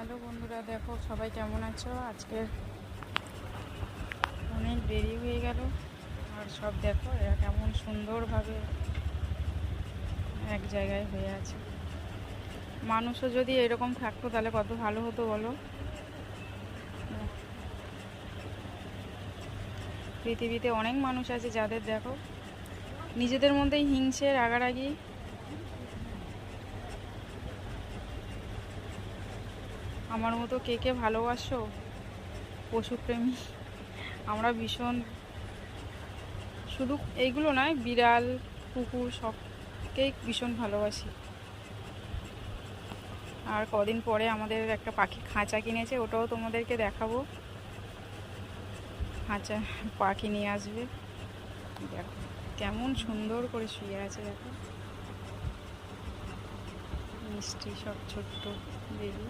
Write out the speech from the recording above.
Hello বন্ধুরা, দেখো সবাই কেমন আছো। আজকে অনেক দেরি হয়ে গেল, আর সব দেখো এরা কেমন সুন্দরভাবে এক জায়গায় হয়ে আছে। মানুষও যদি এরকম থাকতো তাহলে কত ভালো হতো বলো। পৃথিবীতে অনেক মানুষ আছে যাদের দেখো নিজেদের মধ্যেই হিংসে, রাগারাগি। আমার মতো কে কে ভালোবাসো পশুপ্রেমী? আমরা ভীষণ, শুধু এইগুলো নয়, বিড়াল, কুকুর সবকেই ভীষণ ভালোবাসি। আর কদিন পরে আমাদের একটা পাখি খাঁচা কিনেছে, ওটাও তোমাদেরকে দেখাবো। খাঁচা পাখি নিয়ে আসবে। দেখো কেমন সুন্দর করে শুয়ে আছে, দেখো মিষ্টি সব ছোট্ট বেবি।